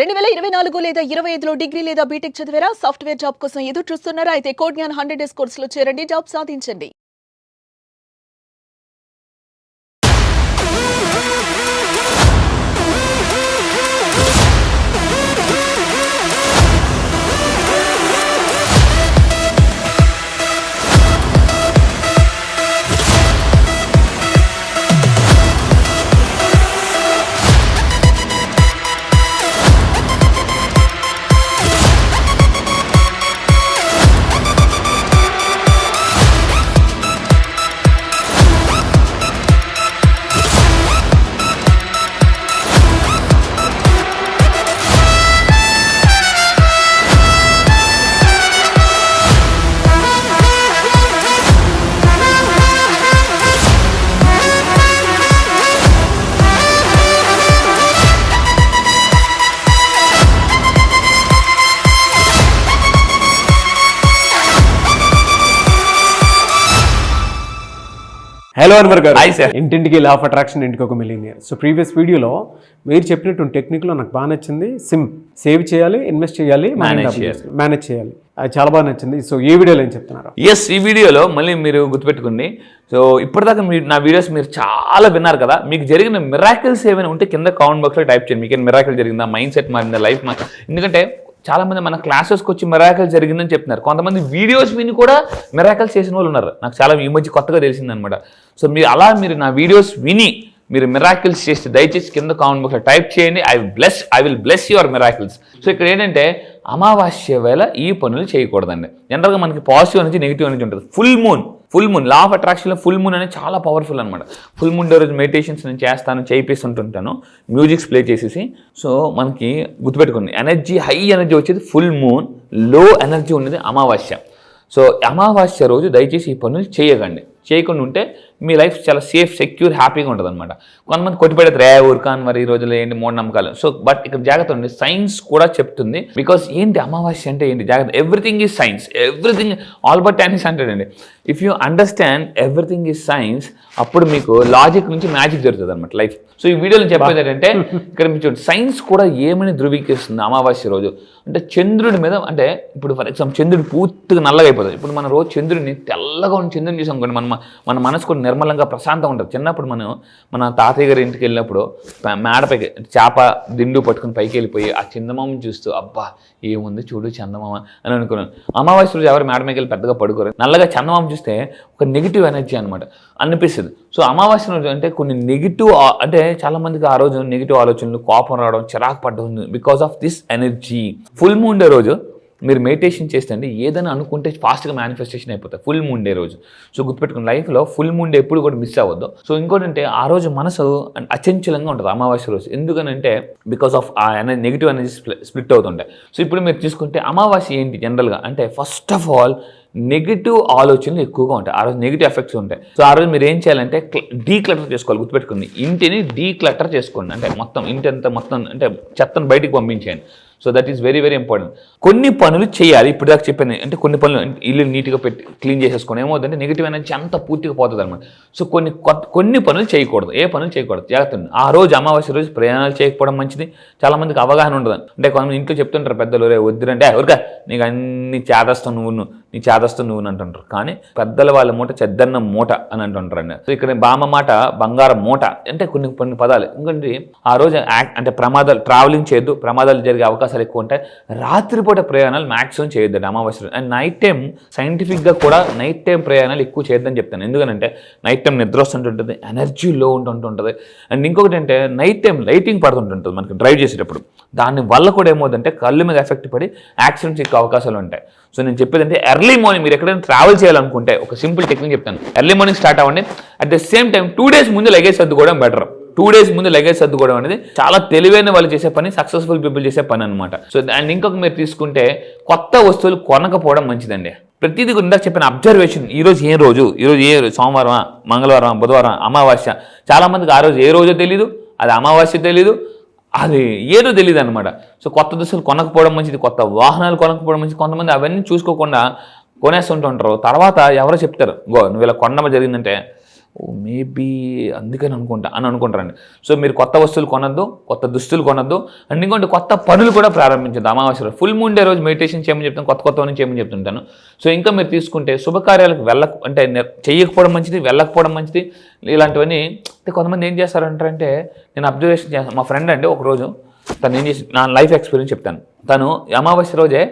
2024 లేదా 25లో డిగ్రీ లేదా బీటెక్ చదివారా? సాఫ్ట్వేర్ జాబ్ కోసం ఎదురు చూస్తున్నారా? అయితే కోడ్ జ్ఞాన్ 100 డేస్ కోర్సులో చేరండి, జాబ్ సాధించండి. హలో అన్వర్ గారు. Hi sir. ఇంటింటికి లా ఆఫ్ అట్రాక్షన్, ఇంటికి ఒక మిలియనియర్. సో ప్రీవియస్ వీడియోలో మీరు చెప్పినట్టు టెక్నిక్లో నాకు బాగా నచ్చింది. సేవ్ చేయాలి, ఇన్వెస్ట్ చేయాలి, మేనేజ్ చేయాలి. అది చాలా బాగా నచ్చింది. సో ఈ వీడియోలో ఏం చెప్తున్నారు? ఈ వీడియోలో మళ్ళీ మీరు గుర్తుపెట్టుకోండి. సో ఇప్పటిదాకా మీరు నా వీడియోస్ మీరు చాలా విన్నారు కదా. మీకు జరిగిన మిరాకిల్స్ ఏమైనా ఉంటే కింద కామెంట్ బాక్స్లో టైప్ చేయండి. మీకు మిరాకిల్ జరిగిందా, మైండ్ సెట్ మారిందా, లైఫ్ మారిందా? ఎందుకంటే చాలా మంది మన క్లాసెస్కి వచ్చి మిరాకిల్ జరిగిందని చెప్తున్నారు. కొంతమంది వీడియోస్ విని కూడా మిరాకిల్స్ చేసిన వాళ్ళు ఉన్నారు. నాకు చాలా ఈ మధ్య కొత్తగా తెలిసిందనమాట. సో మీరు నా వీడియోస్ విని మీరు మిరాకిల్స్ చేస్తే దయచేసి కింద కామెంట్ బాక్స్లో టైప్ చేయండి. I will bless your miracles. So ఇక్కడ ఏంటంటే అమావాస్య వేళ ఈ పనులు చేయకూడదండి. జనరల్గా మనకి పాజిటివ్ అనేది నెగిటివ్ అనేది ఉంటుంది. ఫుల్ మూన్ లా ఆఫ్ అట్రాక్షన్లో ఫుల్ మూన్ అనేది చాలా పవర్ఫుల్ అనమాట. ఫుల్ మూన్ డే రోజు మెడిటేషన్స్ నేను చేస్తాను, చేయిస్తుంటాను, మ్యూజిక్స్ ప్లే చేసేసి. సో మనకి గుర్తుపెట్టుకోండి, హై ఎనర్జీ వచ్చేది ఫుల్ మూన్, లో ఎనర్జీ ఉన్నది అమావాస్య. సో అమావాస్య రోజు దయచేసి ఈ పనులు చేయకుండా ఉంటే మీ లైఫ్ చాలా సేఫ్, సెక్యూర్, హ్యాపీగా ఉంటుంది అనమాట. కొంతమంది కొట్టిపెడతారు, ఊరుకాన్ మరి ఈ రోజుల్లో ఏంటి మూఢనమ్మకాలు. సో బట్ ఇక్కడ జాగ్రత్త ఉంది, సైన్స్ కూడా చెప్తుంది. బికాస్ ఏంటి అమావాస్య అంటే ఏంటి జాగ్రత్త, everything is science, everything. Albert Einstein అంటాడండి, if you understand everything is science, అప్పుడు మీకు లాజిక్ నుంచి మ్యాజిక్ జరుగుతుంది అనమాట లైఫ్. సో ఈ వీడియోలో చెప్పేది ఏంటంటే ఇక్కడ మీరు చూడండి, సైన్స్ కూడా ఏమని ధృవీకరిస్తుంది అమావాస్య రోజు అంటే చంద్రుడి మీద. అంటే ఇప్పుడు ఫర్ ఎగ్జాంపుల్ చంద్రుడు పూర్తిగా నల్లగా అయిపోతుంది. ఇప్పుడు మన రోజు చంద్రుడిని తెల్లగా ఉన్న చంద్రుని చూసాం అనుకోండి, మన మనసు కూడా నిర్మలంగా ప్రశాంతంగా ఉంటుంది. చిన్నప్పుడు మన తాతయ్య గారి ఇంటికి వెళ్ళినప్పుడు మేడపైకి చేప దిండు పట్టుకుని పైకి వెళ్ళిపోయి ఆ చందమామని చూస్తూ అబ్బా ఏముంది చూడు చందమామ అని అనుకున్నాను. అమావాస్య రోజు ఎవరు మేడ మీద వెళ్ళి పెద్దగా పడుకోరు. నల్లగా చందమామ చూస్తే ఒక నెగిటివ్ ఎనర్జీ అనమాట అనిపిస్తుంది. సో అమావాస్య రోజు అంటే కొన్ని నెగిటివ్, అంటే చాలా మందికి ఆ రోజు నెగిటివ్ ఆలోచనలు, కోపం రావడం, చిరాకు పడడం because of this energy. Full moon day రోజు మీరు మెడిటేషన్ చేస్తే ఏదైనా అనుకుంటే ఫాస్ట్గా మేనిఫెస్టేషన్ అయిపోతాయి ఫుల్ మూన్ డే రోజు. సో గుర్తుపెట్టుకుని లైఫ్లో ఫుల్ మూన్ డే ఎప్పుడు కూడా మిస్ అవ్వద్దు. సో ఇంకోటి అంటే ఆ రోజు మనసు అచంచలంగా ఉంటుంది అమావాస్య రోజు. ఎందుకనంటే బికాస్ ఆఫ్ ఆ నెగిటివ్ ఎనర్జీ స్ప్లిట్ అవుతుంటాయి. సో ఇప్పుడు మీరు తీసుకుంటే అమావాస్య ఏంటి జనరల్గా అంటే ఫస్ట్ ఆఫ్ ఆల్ నెగిటివ్ ఆలోచనలు ఎక్కువగా ఉంటాయి. ఆ రోజు నెగిటివ్ ఎఫెక్ట్స్ ఉంటాయి. సో ఆ రోజు మీరు ఏం చేయాలంటే డీక్లటర్ చేసుకోవాలి. గుర్తుపెట్టుకుంది, ఇంటిని డీక్లటర్ చేసుకోండి. అంటే మొత్తం ఇంటి అంతా మొత్తం అంటే చెత్తను బయటికి పంపించేయండి. So that is very very important. కొన్ని పనులు చేయాలి. ఇప్పుడు దాకా చెప్పాను అంటే కొన్ని పనులు ఇల్లు నీట్గా పెట్టి క్లీన్ చేసేసుకోండి. ఏమవుతుందంటే నెగిటివ్ ఎనర్జీ అంతా పూర్తిగా పోతుంది అనమాట. సో కొన్ని పనులు చేయకూడదు. ఏ పనులు చేయకూడదు జాగ్రత్త. ఆ రోజు అమావాస్య రోజు ప్రయాణాలు చేయకపోవడం మంచిది. చాలా మందికి అవగాహన ఉండదు. అంటే కొంతమంది ఇంట్లో చెప్తుంటారు పెద్దలు, రే వద్దురంటే ఎవరికా నీకు అన్ని చేదస్తావు నువ్వు అంటుంటారు. కానీ పెద్దల వాళ్ళ మూట చెద్దన్న మూట అని అంటుంటారండి. సో ఇక్కడ బామ్మ మాట బంగారం మూట అంటే కొన్ని పదాలు. ఎందుకంటే ఆ రోజు అంటే ట్రావెలింగ్ చేయొద్దు, ప్రమాదాలు జరిగే అవకాశాలు ఎక్కువ ఉంటాయి. రాత్రిపూట ప్రయాణాలు మ్యాక్సిమం చేయొద్దండి అమావాస్య. అండ్ నైట్ టైం సైంటిఫిక్గా కూడా నైట్ టైం ప్రయాణాలు ఎక్కువ చేయొద్దని చెప్తాను. ఎందుకంటే నైట్ టైం నిద్ర వస్తుంటుంటుంది, ఎనర్జీ లో ఉంటుంటుంది. అండ్ ఇంకొకటి అంటే నైట్ టైం లైటింగ్ పడుతుంటుంది మనకి డ్రైవ్ చేసేటప్పుడు. దాని వల్ల కూడా ఏమవుతుందంటే కళ్ళు మీద ఎఫెక్ట్ పడి యాక్సిడెంట్స్ ఎక్కువ అవకాశాలు ఉంటాయి. సో నేను చెప్పేది అంటే ఎర్లీ మార్నింగ్ మీరు ఎక్కడైనా ట్రావెల్ చేయాలనుకుంటే ఒక సింపుల్ టెక్నిక్ చెప్తాను. ఎర్లీ మార్నింగ్ స్టార్ట్ అవ్వండి. At the same time 2 days ముందు లగేజ్ సర్దుకోవడం బెటర్. 2 days ముందు లగేజ్ సర్దుకోవడం అనేది చాలా తెలివైన వాళ్ళు చేసే పని, సక్సెస్ఫుల్ పీపుల్ చేసే పని అనమాట. సో అండ్ ఇంకొక మీరు తీసుకుంటే కొత్త వస్తువులు కొనకపోవడం మంచిదండి. ప్రతిదీ ఇందాక చెప్పిన అబ్జర్వేషన్. ఈరోజు ఏ రోజు సోమవారం, మంగళవారం, బుధవారం, అమావాస్య. చాలా మందికి ఆ రోజు ఏ రోజో తెలీదు, అది అమావాస్య తెలీదు, అది ఏదో తెలియదు అనమాట. సో కొత్త దుస్తులు కొనకపోవడం మంచిది, కొత్త వాహనాలు కొనకపోవడం మంచిది. కొంతమంది అవన్నీ చూసుకోకుండా కొనేస్తుంటుంటారు. తర్వాత ఎవరో చెప్తారు, నువ్వు ఇలా కొనడం జరిగిందంటే మేబీ అందుకని అనుకుంటారండి. సో మీరు కొత్త వస్తువులు కొనొద్దు, కొత్త దుస్తులు కొనొద్దు, అండ్ ఇంకోటి కొత్త పనులు కూడా ప్రారంభించద్దు. అమావాస్య ఫుల్ మూన్ డే రోజు మెడిటేషన్ చేయమని చెప్తాను, కొత్తవన్నీ చేయమని చెప్తుంటాను. సో ఇంకా మీరు తీసుకుంటే శుభకార్యాలకు చెయ్యకపోవడం మంచిది, వెళ్ళకపోవడం మంచిది. ఇలాంటివన్నీ కొంతమంది ఏం చేస్తారంటే, నేను అబ్జర్వేషన్ చేస్తాను. మా ఫ్రెండ్ అండి ఒకరోజు తను ఏం చేసి, నా లైఫ్ ఎక్స్పీరియన్స్ చెప్తాను. తను అమావాస్య రోజే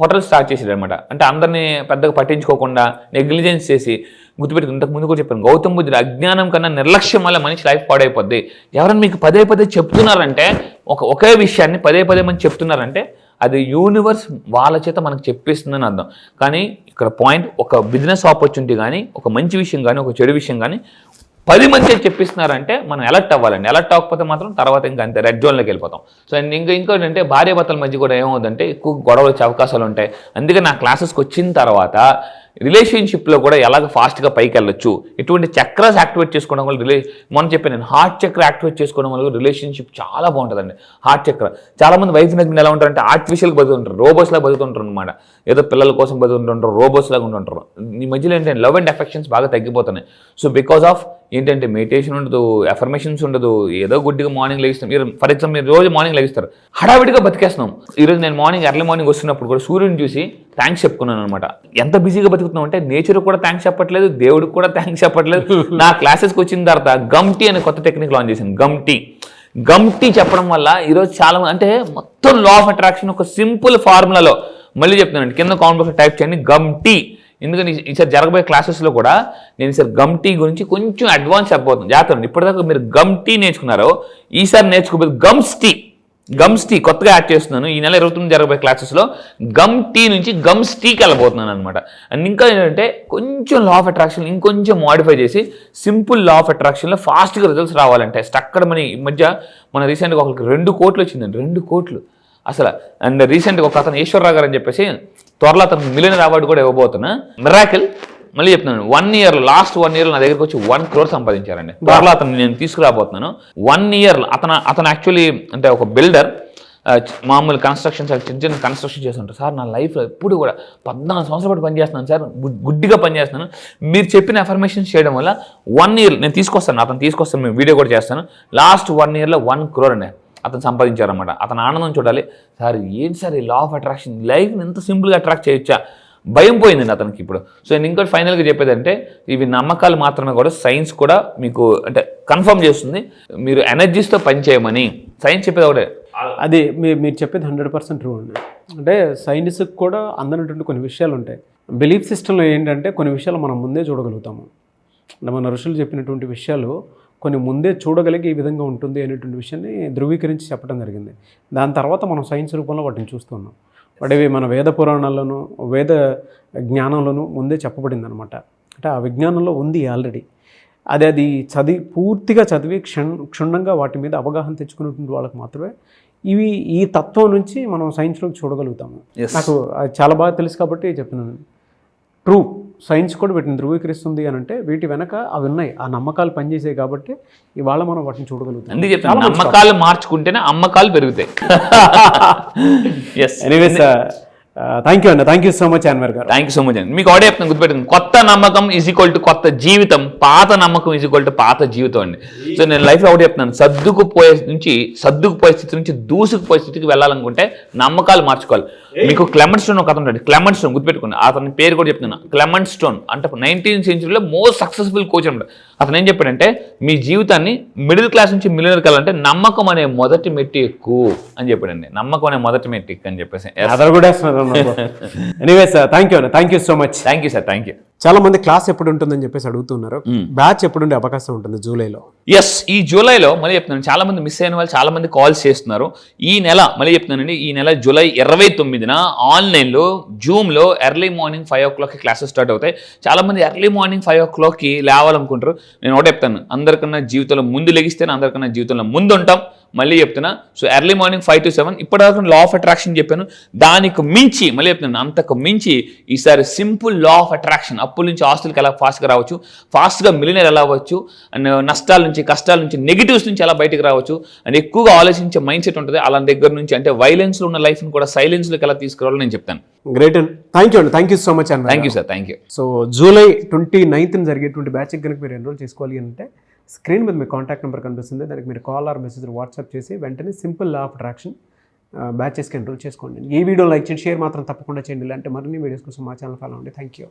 హోటల్ స్టార్ట్ చేసాడు అనమాట. అంటే అందరినీ పెద్దగా పట్టించుకోకుండా నెగ్లిజెన్స్ చేసి, గుర్తుపెట్టుకుని ఇంతకు ముందు కూడా చెప్పాను, గౌతమ్ బుద్ధుడు అజ్ఞానం కన్నా నిర్లక్ష్యం వల్ల మనిషి లైఫ్ పాడైపోద్ది. ఎవరైనా మీకు పదే చెప్తున్నారంటే, ఒకే విషయాన్ని పదే మంది చెప్తున్నారంటే అది యూనివర్స్ వాళ్ళ చేత మనకు చెప్పిస్తుందని అర్థం. కానీ ఇక్కడ పాయింట్, ఒక బిజినెస్ ఆపర్చునిటీ కానీ, ఒక మంచి విషయం కానీ, ఒక చెడు విషయం కానీ 10 మంది చెప్పిస్తున్నారంటే మనం అలర్ట్ అవ్వాలండి. అలర్ట్ అవ్వకపోతే మాత్రం తర్వాత ఇంకా అంతే రెడ్ జోన్లోకి వెళ్ళిపోతాం. సో ఇంకోటి అంటే భార్యాభర్తల మధ్య కూడా ఏమవుతుందంటే ఎక్కువ గొడవలు వచ్చే అవకాశాలు ఉంటాయి. అందుకే నా క్లాసెస్కి వచ్చిన తర్వాత రిలేషన్షిప్లో కూడా ఎలాగ ఫాస్ట్గా పైకి వెళ్ళొచ్చు, ఎటువంటి చక్రాస్ యాక్టివేట్ చేసుకోవడం వల్ల మొన్న చెప్పాను నేను, హార్ట్ చక్ర యాక్టివేట్ చేసుకోవడం వల్ల రిలేషన్షిప్ చాలా బాగుంటుందండి. హార్ట్ చక్ర చాలామంది వైఫ్ హస్బెండ్ ఎలా ఉంటారంటే ఆర్టిఫిషియల్గా బతుకుంటారు, రోబోస్ లాగా బతుకుంటారు అనమాట. ఏదో పిల్లల కోసం బతుకుంటుంటారు, రోబోస్ లాగా ఉంటుంటారు. ఈ మధ్యలో ఏంటంటే లవ్ అండ్ అఫెక్షన్స్ బాగా తగ్గిపోతున్నాయి. సో బికాస్ ఆఫ్ ఏంటంటే మెడిటేషన్ ఉండదు, అఫర్మేషన్స్ ఉండదు, ఏదో గుడ్డిగా మార్నింగ్ లెగిస్తాం. మీరు ఫర్ ఎగ్జాంపుల్ మీరు రోజు మార్నింగ్ లెగిస్తారు, హడావిడిగా బతికేస్తున్నాం. ఈరోజు నేను ఎర్లీ మార్నింగ్ వస్తున్నప్పుడు కూడా సూర్యుని చూసి థ్యాంక్స్ చెప్పుకున్నాను అనమాట. ఎంత బిజీగా బతుకుతున్నాం అంటే నేచర్ కూడా థ్యాంక్స్ చెప్పట్లేదు, దేవుడికి కూడా థ్యాంక్స్ చెప్పట్లేదు. నా క్లాసెస్కి వచ్చిన తర్వాత గమ్ టీ అనే కొత్త టెక్నిక్ లాంచ్ చేశాను. గమ్ టీ చెప్పడం వల్ల ఈరోజు చాలా అంటే మొత్తం లా ఆఫ్ అట్రాక్షన్ ఒక సింపుల్ ఫార్ములాలో, మళ్ళీ చెప్తున్నానండి, కింద కామెంట్ బాక్స్లో టైప్ చేయండి గమ్ టీ. ఎందుకంటే ఈసారి జరగబోయే క్లాసెస్లో కూడా నేను ఈసారి గమ్ టీ గురించి కొంచెం అడ్వాన్స్ చెప్పబోతున్నాను. జాగ్రత్త, ఇప్పటిదాకా మీరు గమ్ టీ నేర్చుకున్నారో ఈసారి నేర్చుకోబోదు గమ్స్ టీ కొత్తగా యాడ్ చేస్తున్నాను. ఈ నెల 29 జరగబోయే క్లాసెస్లో గమ్ టీ నుంచి గమ్స్ టీకి వెళ్ళబోతున్నాను అనమాట. అండ్ ఇంకా ఏంటంటే కొంచెం లా ఆఫ్ అట్రాక్షన్ ఇంకొంచెం మోడిఫై చేసి సింపుల్ లా ఆఫ్ అట్రాక్షన్లో ఫాస్ట్గా రిజల్ట్స్ రావాలంటే అక్కడ ఈ మధ్య మన రీసెంట్గా ఒకరికి 2 కోట్లు వచ్చిందండి, 2 కోట్లు అసలు. అండ్ రీసెంట్గా ఒక అతను ఈశ్వర్రావు గారు అని చెప్పేసి త్వరలో అతను మిలియనర్ అవార్డు కూడా ఇవ్వబోతున్నా. మిరాకిల్ మళ్ళీ చెప్తున్నాను, 1 year లాస్ట్ 1 year నా దగ్గరికి వచ్చి 1 crore సంపాదించారండి. త్వరలో అతను నేను తీసుకురాబోతున్నాను. 1 year అతను యాక్చువల్లీ అంటే ఒక బిల్డర్, మామూలు కన్స్ట్రక్షన్ చిన్న కన్స్ట్రక్షన్ చేస్తుంటారు. సార్ నా లైఫ్లో ఎప్పుడు కూడా 14 సంవత్సరాల పాటు పనిచేస్తున్నాను సార్, గుడ్డిగా పనిచేస్తున్నాను. మీరు చెప్పిన అఫర్మేషన్స్ చేయడం వల్ల 1 year నేను అతను తీసుకొస్తాను, మేము వీడియో కూడా చేస్తాను. లాస్ట్ 1 yearలో 1 crore అండి అతను సంపాదించారన్నమాట. అతను ఆనందం చూడాలి. సార్ ఏంటి సార్ ఈ లా ఆఫ్ అట్రాక్షన్, లైఫ్ని ఎంత సింపుల్గా అట్రాక్ట్ చేయొచ్చా, భయం పోయిందండి అతనికి ఇప్పుడు. సో నేను ఇంకోటి ఫైనల్గా చెప్పేదంటే, ఇవి నమ్మకాలు మాత్రమే కూడా సైన్స్ కూడా మీకు అంటే కన్ఫర్మ్ చేస్తుంది. మీరు ఎనర్జీస్తో పనిచేయమని సైన్స్ చెప్పేది ఒకటే. అది మీరు చెప్పేది 100% ట్రూ అండి. అంటే సైన్స్కి కూడా అందనటువంటి కొన్ని విషయాలు ఉంటాయి. బిలీఫ్ సిస్టంలో ఏంటంటే కొన్ని విషయాలు మనం ముందే చూడగలుగుతాము. మన ఋషులు చెప్పినటువంటి విషయాలు కొన్ని ముందే చూడగలిగి ఈ విధంగా ఉంటుంది అనేటువంటి విషయాన్ని ధృవీకరించి చెప్పడం జరిగింది. దాని తర్వాత మనం సైన్స్ రూపంలో వాటిని చూస్తున్నాం. వాటివి మన వేద పురాణాల్లోనూ వేద జ్ఞానంలోనూ ముందే చెప్పబడింది అనమాట. అంటే ఆ విజ్ఞానంలో ఉంది ఆల్రెడీ. అది పూర్తిగా చదివి క్షుణ్ణంగా వాటి మీద అవగాహన తెచ్చుకున్నటువంటి వాళ్ళకి మాత్రమే ఈ తత్వం నుంచి మనం సైన్స్లోకి చూడగలుగుతాము. నాకు చాలా బాగా తెలుసు కాబట్టి చెప్తున్నాను. ట్రూ, సైన్స్ కూడా వీటిని ధృవీకరిస్తుంది అని అంటే వీటి వెనక అవి ఉన్నాయి, ఆ నమ్మకాలు పనిచేసాయి కాబట్టి ఇవాళ మనం వాటిని చూడగలుగుతాం. అందుకే నమ్మకాలు మార్చుకుంటేనే అమ్మకాలు పెరుగుతాయి. ఎనీవేస్ థ్యాంక్ యూ అండి, thank you so much Anwar గారు. థ్యాంక్ యూ సో మచ్ అండి. మీకు ఆడే చెప్తాను, గుర్తుపెట్టింది, కొత్త నమ్మకం ఈజ్ ఈక్వల్ టు కొత్త జీవితం, పాత నమ్మకం ఈజ్ ఈక్వల్ టు పాత జీవితం అండి. సో నేను లైఫ్లో ఒకటి చెప్తున్నాను, సర్దుకుపోయే స్థితి నుంచి దూసుకుపోయే స్థితికి వెళ్ళాలనుకుంటే నమ్మకాలు మార్చుకోవాలి. మీకు క్లెమెంట్ స్టోన్ ఒక అతను ఉంటాడు, క్లెమెంట్ స్టోన్ గుర్తుపెట్టుకోండి, అతని పేరు కూడా చెప్తున్నా, క్లెమెంట్ స్టోన్ అంటే 19th centuryలో మోస్ట్ సక్సెస్ఫుల్ కోచ్ అనమాట. అతను ఏం చెప్పాడంటే, మీ జీవితాన్ని మిడిల్ క్లాస్ నుంచి మిలియనర్ కావాలంటే నమ్మకం అనే మొదటి మెట్టు ఎక్కువ అని చెప్పాడండి. నమ్మకం అనే మొదటి మెట్టు ఎక్కువ అని చెప్పేసి. Anyways thank you so much. Thank you sir, thank you. చాలా మంది క్లాస్ ఎప్పుడు ఉంటుందని చెప్పేసి అడుగుతున్నారు. బ్యాచ్ ఎప్పుడు ఉండే అవకాశం ఉంటుంది జూలైలో? ఎస్, ఈ జూలైలో మళ్ళీ చెప్తున్నాను, చాలా మంది మిస్ అయిన వాళ్ళు చాలా మంది కాల్స్ చేస్తున్నారు. ఈ నెల మళ్ళీ చెప్తున్నానండి, ఈ నెల జూలై 29న ఆన్లైన్లో జూమ్లో early morning 5 o'clock classes start అవుతాయి. చాలా మంది ఎర్లీ మార్నింగ్ 5 o'clock లేవాలనుకుంటారు. నేను ఒకటే చెప్తాను, అందరికన్నా జీవితంలో ముందు లెగిస్తేనే అందరికన్నా జీవితంలో ముందు ఉంటాం. మళ్ళీ చెప్తున్నా. సో ఎర్లీ మార్నింగ్ 5 to 7 ఇప్పటివరకు లా ఆఫ్ అట్రాక్షన్ చెప్పాను. దానికి మించి మళ్ళీ చెప్తున్నాను, అంతకు మించి ఈసారి సింపుల్ లా ఆఫ్ అట్రాక్షన్. అప్పుల నుంచి ఆస్తులకి ఎలా ఫాస్ట్గా రావచ్చు, ఫాస్ట్గా మిలియనర్ ఎలా అవ్వచ్చు, అండ్ నష్టాల నుంచి, కష్టాల నుంచి, నెగిటివ్స్ నుంచి ఎలా బయటకు రావచ్చు, అండ్ ఎక్కువగా ఆలోచించే మైండ్ సెట్ ఉంటుంది. అలాంటి దగ్గర నుంచి అంటే వైలెన్స్లో ఉన్న లైఫ్ని కూడా సైలెన్స్లోకి ఎలా తీసుకురావాలో నేను చెప్తాను. గ్రేట్ అండి, థ్యాంక్ యూ అండి, థ్యాంక్ యూ సో మచ్ అండి. Thank you sir, thank you. So July 29th జరిగేటువంటి బ్యాచ్కి కనుక మీరు ఎన్రోల్ చేసుకోవాలి అంటే స్క్రీన్ మీద మీ కాంటాక్ట్ నెంబర్ కనిపిస్తుంది, దానికి మీరు కాల్ ఆర్ మెసేజ్ వాట్సాప్ చేసి వెంటనే సింపుల్ లా ఆఫ్ అట్రాక్షన్ బ్యాచెస్కి ఎన్రోల్ చేసుకోండి. ఈ వీడియో లైక్ చేయండి, షేర్ మాత్రం తప్పకుండా చేయండి. ఇలాంటి మరిన్ని వీడియోస్ కోసం మా ఛానల్ ఫాలో అవ్వండి. Thank you.